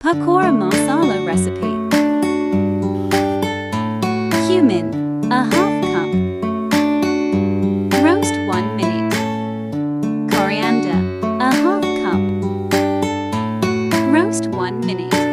Pakora masala recipe. Cumin, a half cup. Roast 1 minute. Coriander, a half cup. Roast 1 minute.